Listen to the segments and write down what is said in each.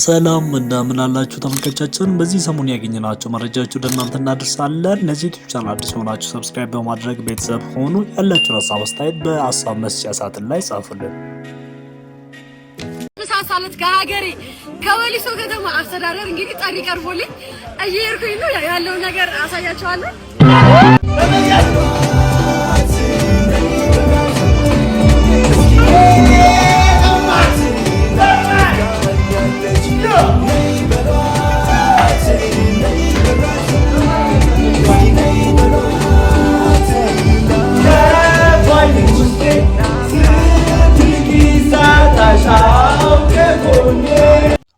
ሰላም እንደምን አላችሁ ተመልካቾቻችን። በዚህ ሰሞን ያገኘናቸው መረጃዎች ወደ እናንተ እናደርሳለን። ለዚህ ዩቲዩብ ቻናል አዲስ ሆናችሁ ሰብስክራይብ በማድረግ ቤተሰብ ሆኑ። ያላችሁን ሀሳብ አስተያየት በሀሳብ መስጫ ሳጥን ላይ ጻፉልን። ሳሳለት ከሀገሬ ከወሊሶ ከተማ አስተዳደር እንግዲህ ጥሪ ቀርቦልኝ እየሄድኩኝ ነው። ያለው ነገር አሳያችኋለሁ።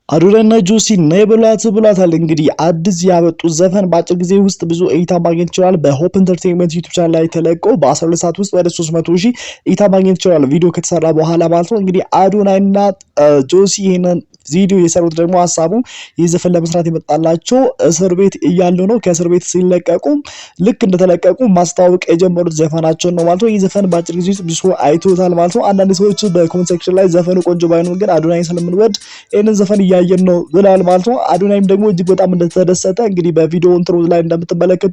አዶናይና ጆሲ ነይ ብሏታል። እንግዲህ አዲስ ያወጡት ዘፈን በአጭር ጊዜ ውስጥ ብዙ እይታ ማግኘት ይችላል። በሆፕ ኢንተርቴይንመንት ዩቲዩብ ቻናል ላይ ተለቆ በ12 ሰዓት ውስጥ ወደ 300,000 እይታ ማግኘት ይችላል። ቪዲዮ ከተሰራ በኋላ ማለት ነው። እንግዲህ አዶናይና ጆሲ ይሄንን ቪዲዮ የሰሩት ደግሞ ሀሳቡ ይህ ዘፈን ለመስራት የመጣላቸው እስር ቤት እያሉ ነው። ከእስር ቤት ሲለቀቁ ልክ እንደተለቀቁ ማስተዋወቅ የጀመሩት ዘፈናቸውን ነው ማለት ነው። ይህ ዘፈን በአጭር ጊዜ ውስጥ ብዙ አይቶታል ማለት ነው። አንዳንድ ሰዎች በኮሜንት ሴክሽን ላይ ዘፈኑ ቆንጆ ባይሆንም ግን አዶናይ ስለምንወድ ይህንን ዘፈን እያየን ነው ብለዋል ማለት ነው። አዶናይም ደግሞ እጅግ በጣም እንደተደሰተ እንግዲህ በቪዲዮ ኢንትሮ ላይ እንደምትመለከቱ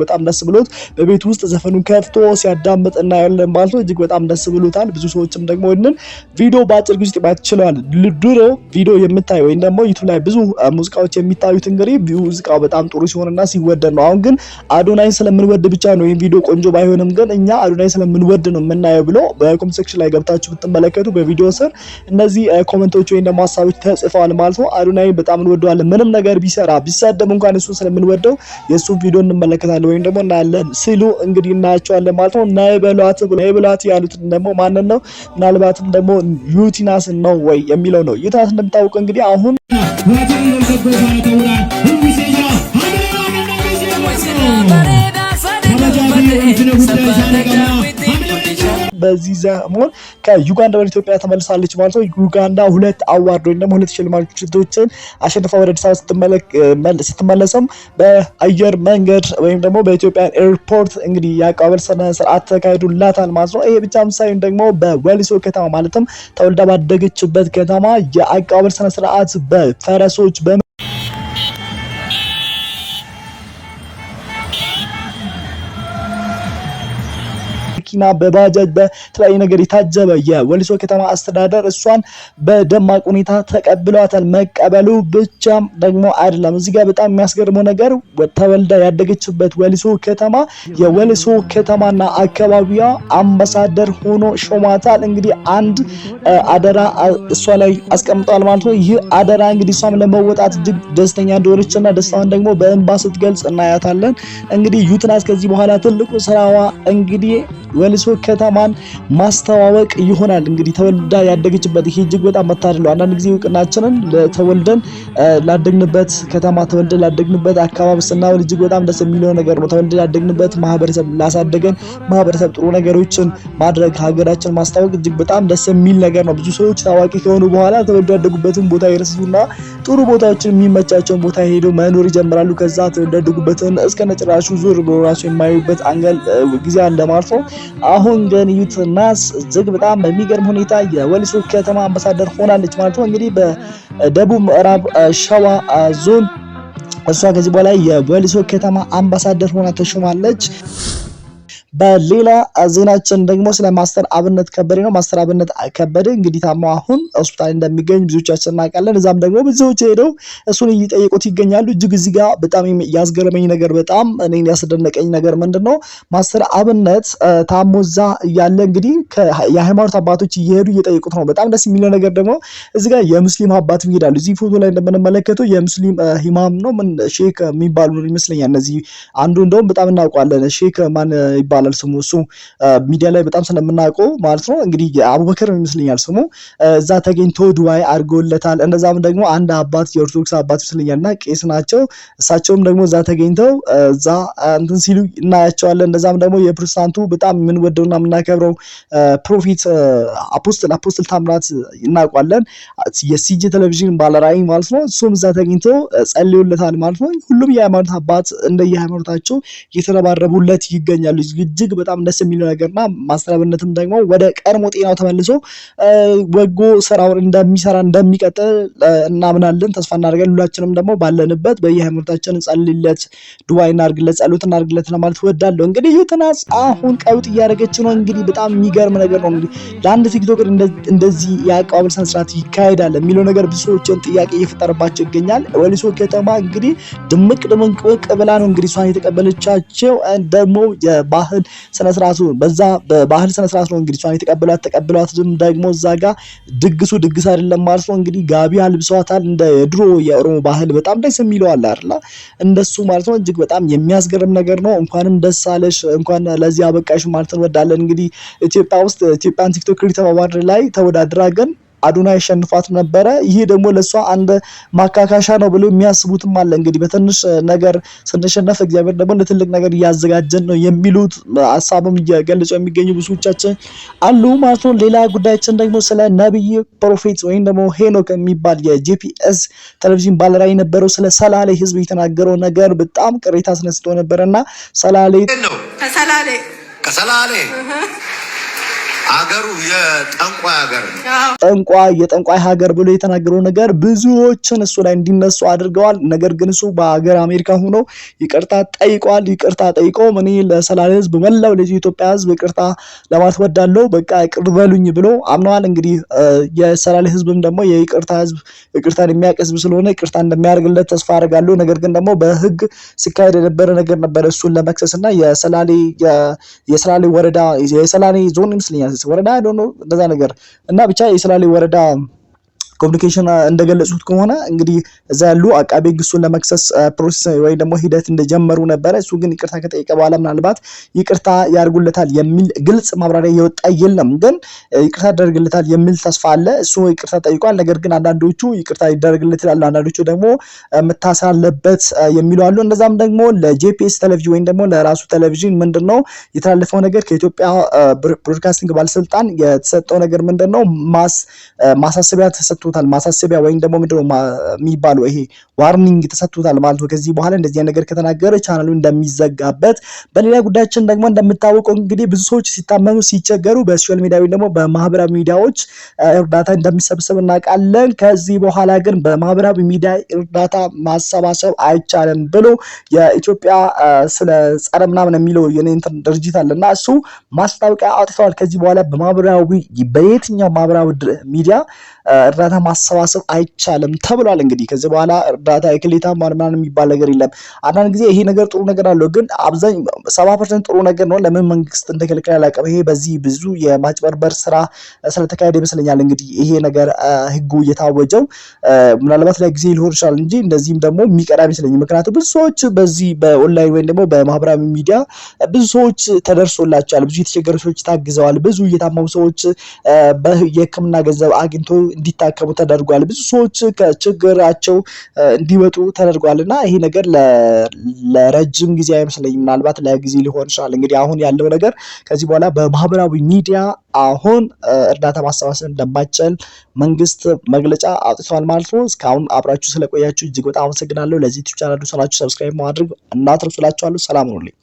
በጣም ደስ ብሎት በቤት ውስጥ ዘፈኑን ከፍቶ ሲያዳምጥ እናያለን ማለት ነው። እጅግ በጣም ደስ ብሎታል። ብዙ ሰዎችም ደግሞ ይሄንን ቪዲዮ በአጭር ጊዜ ማየት ይችላል። ድሮ ቪዲዮ የምታይ ወይም ደግሞ ዩቲዩብ ላይ ብዙ ሙዚቃዎች የሚታዩት እንግዲህ ሙዚቃው በጣም ጥሩ ሲሆንና ሲወደድ ነው። አሁን ግን አዶናይን ስለምንወድ ብቻ ነው ይሄን ቪዲዮ ቆንጆ ባይሆንም ግን እኛ አዶናይን ስለምንወድ ነው የምናየው ብሎ በኮሜንት ሴክሽን ላይ ገብታችሁ ብትመለከቱ በቪዲዮ ስር እነዚህ ኮሜንቶች ወይም ደግሞ ሀሳቦች ተጽፈዋል ማለት ነው። አዶናይ በጣም እንወደዋለን። ምንም ነገር ቢሰራ ቢሳደብ እንኳን እሱን ስለምንወደው የእሱን ቪዲዮ እንመለከታለን ወይም ደግሞ እናያለን ሲሉ እንግዲህ እናያቸዋለን ማለት ነው። ነይ በሏት ያሉት ደግሞ ማንን ነው? ምናልባትም ደግሞ ዩቲናስ ነው ወይ የሚለው ነው። ዩቲናስ እንደምታውቀው እንግዲህ አሁን በዚህ ዘመን ከዩጋንዳ ወደ ኢትዮጵያ ተመልሳለች ማለት ነው። ዩጋንዳ 2 አዋርድ ወይም ደግሞ 2 ሽልማቶችን አሸንፋ ወደ አዲስ አበባ ስትመለስም በአየር መንገድ ወይም ደግሞ በኢትዮጵያ ኤርፖርት እንግዲህ የአቀባበል ስነ ስርዓት ተካሂዶላታል ማለት ነው። ይሄ ብቻም ሳይሆን ደግሞ በወሊሶ ከተማ ማለትም ተወልዳ ባደገችበት ከተማ የአቀባበል ስነ ስርዓት በፈረሶች መኪና በባጃጅ በተለያየ ነገር የታጀበ የወሊሶ ከተማ አስተዳደር እሷን በደማቅ ሁኔታ ተቀብሏታል። መቀበሉ ብቻም ደግሞ አይደለም። እዚህ ጋር በጣም የሚያስገርመው ነገር ተወልዳ ያደገችበት ወሊሶ ከተማ የወሊሶ ከተማና አካባቢዋ አምባሳደር ሆኖ ሾማታል። እንግዲህ አንድ አደራ እሷ ላይ አስቀምጧል ማለት ነው። ይህ አደራ እንግዲህ እሷም ለመወጣት እጅግ ደስተኛ እንደሆነችና ደስታዋን ደግሞ በእንባ ስትገልጽ እናያታለን። እንግዲህ ዩቲናስ ከዚህ በኋላ ትልቁ ስራዋ እንግዲህ ወሊሶ ከተማን ማስተዋወቅ ይሆናል። እንግዲህ ተወልዳ ያደገችበት ይሄ እጅግ በጣም መታደል ነው። አንዳንድ ጊዜ እውቅናችንን ተወልደን ላደግንበት ከተማ ተወልደን ላደግንበት አካባቢ ስናወል እጅግ በጣም ደስ የሚለው ነገር ነው። ተወልደን ያደግንበት ማህበረሰብ ላሳደገን ማህበረሰብ ጥሩ ነገሮችን ማድረግ ሀገራችን ማስተዋወቅ እጅግ በጣም ደስ የሚል ነገር ነው። ብዙ ሰዎች ታዋቂ ከሆኑ በኋላ ተወልደው ያደጉበትን ቦታ ይረሱና ጥሩ ቦታዎችን የሚመቻቸውን ቦታ ሄደው መኖር ይጀምራሉ። ከዛ ተወልደው ያደጉበትን እስከነጭራሹ ዙር ብሎራቸው የማዩበት አንገል ጊዜ አለ ማለት ነው። አሁን ግን ዩቲናስ እጅግ በጣም በሚገርም ሁኔታ የወሊሶ ከተማ አምባሳደር ሆናለች ማለት ነው። እንግዲህ በደቡብ ምዕራብ ሸዋ ዞን እሷ ከዚህ በኋላ የወሊሶ ከተማ አምባሳደር ሆና ተሾማለች። በሌላ ዜናችን ደግሞ ስለ ማስተር አብነት ከበደ ነው። ማስተር አብነት ከበደ እንግዲህ ታሞ አሁን ሆስፒታል እንደሚገኝ ብዙዎቻችን እናውቃለን። እዛም ደግሞ ብዙዎች ሄደው እሱን እየጠየቁት ይገኛሉ። እጅግ እዚህ ጋር በጣም ያስገረመኝ ነገር በጣም እኔን ያስደነቀኝ ነገር ምንድነው? ማስተር አብነት ታሞ እዛ እያለ እንግዲህ የሃይማኖት አባቶች እየሄዱ እየጠየቁት ነው። በጣም ደስ የሚለው ነገር ደግሞ እዚህ ጋር የሙስሊም አባት ይሄዳሉ። እዚህ ፎቶ ላይ እንደምንመለከተው የሙስሊም ኢማም ነው ምን ሼክ የሚባሉ ይመስለኛል። እነዚህ አንዱ እንደውም በጣም እናውቀዋለን ሼክ ማን ይባላል ይባላል ስሙ። እሱ ሚዲያ ላይ በጣም ስለምናውቀው ማለት ነው እንግዲህ አቡበከር ይመስለኛል ስሙ። እዛ ተገኝቶ ዱዓይ አድርጎለታል። እንደዛም ደግሞ አንድ አባት የኦርቶዶክስ አባት ይመስለኛልና ቄስ ናቸው። እሳቸውም ደግሞ እዛ ተገኝተው እዛ እንትን ሲሉ እናያቸዋለን። እንደዛም ደግሞ የፕሮቴስታንቱ በጣም የምንወደውና የምናከብረው ፕሮፌት አፖስትል ታምራት እናውቃለን። የሲጂ ቴሌቪዥን ባለራዕይ ማለት ነው። እሱም እዛ ተገኝቶ ጸልዮለታል ማለት ነው። ሁሉም የሃይማኖት አባት እንደየሃይማኖታቸው እየተረባረቡለት ይገኛሉ። እጅግ በጣም ደስ የሚለው ነገርና ማስተራበነትም ደግሞ ወደ ቀድሞ ጤናው ተመልሶ በጎ ስራውን እንደሚሰራ እንደሚቀጥል እናምናለን፣ ተስፋ እናደርጋለን። ሁላችንም ደግሞ ባለንበት በየሃይማኖታችን እንጸልይለት፣ ዱዓ እናድርግለት፣ ጸሎት እናድርግለት ለማለት እወዳለሁ። እንግዲህ ዮናስ አሁን ቀውጥ እያደረገች ነው። እንግዲህ በጣም የሚገርም ነገር ነው። እንግዲህ ለአንድ ቲክቶከር እንደዚህ የአቀባበል ስነ ስርዓት ይካሄዳል የሚለው ነገር ብዙ ሰዎችን ጥያቄ እየፈጠረባቸው ይገኛል። ወሊሶ ከተማ እንግዲህ ድምቅ ብላ ነው እንግዲህ እሷን የተቀበለቻቸው። ደግሞ የባህል ስነ ስርዓቱ በዛ በባህል ስነ ስርዓት ነው እንግዲህ እሷን ተቀብሏት ደግሞ እዛ ጋር ድግስ አይደለም ማለት ነው። እንግዲህ ጋቢ አልብሰዋታል። እንደ ድሮ የኦሮሞ ባህል በጣም ደስ የሚለው አለ አይደል? እንደሱ ማለት ነው። እጅግ በጣም የሚያስገርም ነገር ነው። እንኳንም ደስ አለሽ፣ እንኳን ለዚህ አበቃሽ ማለት እንወዳለን። እንግዲህ ኢትዮጵያ ውስጥ ኢትዮጵያን ቲክቶክ ክሬተር አዋርድ ላይ ተወዳድራ ግን አዶናይ ያሸንፋት ነበረ። ይሄ ደግሞ ለሷ አንድ ማካካሻ ነው ብሎ የሚያስቡትም አለ። እንግዲህ በትንሽ ነገር ስንሸነፍ እግዚአብሔር ደግሞ ለትልቅ ነገር እያዘጋጀን ነው የሚሉት ሀሳብም እየገለጹ የሚገኙ ብዙዎቻችን አሉ ማለት ነው። ሌላ ጉዳያችን ደግሞ ስለ ነብይ ፕሮፌት ወይም ደግሞ ሄኖክ የሚባል የጂፒኤስ ቴሌቪዥን ባለራዕይ የነበረው ስለ ሰላሌ ህዝብ የተናገረው ነገር በጣም ቅሬታ አስነስቶ ነበርና ሰላሌ ከሰላሌ አገሩ የጠንቋይ ሀገር የጠንቋይ ሀገር ብሎ የተናገረው ነገር ብዙዎችን እሱ ላይ እንዲነሱ አድርገዋል። ነገር ግን እሱ በሀገር አሜሪካ ሆኖ ይቅርታ ጠይቋል። ይቅርታ ጠይቆ እኔ ለሰላሌ ህዝብ መላው ለዚህ ኢትዮጵያ ህዝብ ይቅርታ ለማለት ወዳለው በቃ ይቅር በሉኝ ብሎ አምነዋል። እንግዲህ የሰላሌ ህዝብም ደግሞ የይቅርታ ህዝብ ይቅርታን የሚያውቅ ህዝብ ስለሆነ ይቅርታ እንደሚያደርግለት ተስፋ አደርጋለሁ። ነገር ግን ደግሞ በህግ ሲካሄድ የነበረ ነገር ነበር እሱን ለመክሰስና የሰላሌ ወረዳ የሰላሌ ዞን ይመስለኛል ወረዳ አይደለም እንደዛ ነገር እና ብቻ የሰላሌ ወረዳ ኮሙኒኬሽን እንደገለጹት ከሆነ እንግዲህ እዛ ያሉ አቃቤ ግሱን ለመክሰስ ፕሮሰስ ወይ ደግሞ ሂደት እንደጀመሩ ነበር። እሱ ግን ይቅርታ ከጠየቀ በኋላ ምናልባት ይቅርታ ያደርጉለታል የሚል ግልጽ ማብራሪያ የወጣ የለም። ግን ይቅርታ ያደርግለታል የሚል ተስፋ አለ። እሱ ይቅርታ ጠይቋል። ነገር ግን አንዳንዶቹ ይቅርታ ይደረግለት ይላሉ፣ አንዳንዶቹ ደግሞ መታሰራለበት የሚሉ አሉ። እንደዛም ደግሞ ለጂፒኤስ ቴሌቪዥን ወይም ደግሞ ለራሱ ቴሌቪዥን ምንድነው የተላለፈው ነገር ከኢትዮጵያ ብሮድካስቲንግ ባለስልጣን የተሰጠው ነገር ምንድነው ማሳሰቢያ ተሰጥቶ ማሳሰቢያ ወይም ደግሞ ምንድነው የሚባለው ይሄ ዋርኒንግ ተሰጥቶታል ማለት ነው። ከዚህ በኋላ እንደዚህ ነገር ከተናገረ ቻናሉ እንደሚዘጋበት። በሌላ ጉዳያችን ደግሞ እንደምታወቀው እንግዲህ ብዙ ሰዎች ሲታመሙ ሲቸገሩ በሶሻል ሚዲያ ወይም ደግሞ በማህበራዊ ሚዲያዎች እርዳታ እንደሚሰበሰብ እናውቃለን። ከዚህ በኋላ ግን በማህበራዊ ሚዲያ እርዳታ ማሰባሰብ አይቻልም ብሎ የኢትዮጵያ ስለ ጸረ ምናምን የሚለው የኔንተር ድርጅት አለና እሱ ማስታወቂያ አውጥተዋል። ከዚህ በኋላ በየትኛው ማህበራዊ ሚዲያ እርዳታ ማሰባሰብ አይቻልም ተብሏል። እንግዲህ ከዚህ በኋላ እርዳታ የክሌታ ማርማን የሚባል ነገር የለም። አንዳንድ ጊዜ ይሄ ነገር ጥሩ ነገር አለው፣ ግን አብዛኛው 70% ጥሩ ነገር ነው። ለምን መንግስት እንደከለከለ አላውቅም። ይሄ በዚህ ብዙ የማጭበርበር ስራ ስለተካሄደ ይመስለኛል እንግዲህ ይሄ ነገር ህጉ እየታወጀው ምናልባት ለጊዜ ሊሆን ይችላል እንጂ እንደዚህም ደግሞ የሚቀር አይመስለኝም። ምክንያቱም ብዙ ሰዎች በዚህ በኦንላይን ወይም ደግሞ በማህበራዊ ሚዲያ ብዙ ሰዎች ተደርሶላቸዋል፣ ብዙ የተቸገሩ ሰዎች ታግዘዋል፣ ብዙ የታመሙ ሰዎች የህክምና ገንዘብ አግኝቶ እንዲታከሙ ተደርጓል። ብዙ ሰዎች ከችግራቸው እንዲወጡ ተደርጓልና ይሄ ነገር ለረጅም ጊዜ አይመስለኝም፣ ምናልባት ለጊዜ ሊሆን ይችላል። እንግዲህ አሁን ያለው ነገር ከዚህ በኋላ በማህበራዊ ሚዲያ አሁን እርዳታ ማሰባሰብ እንደማይቻል መንግስት መግለጫ አውጥቷል ማለት ነው። እስካሁን አብራችሁ ስለቆያችሁ እጅግ በጣም አመሰግናለሁ። ለዚህ ዩቲዩብ ቻናል ሰላችሁ ሰብስክራይብ ማድረግ እናትርሱላችኋለሁ። ሰላም ሁኑልኝ።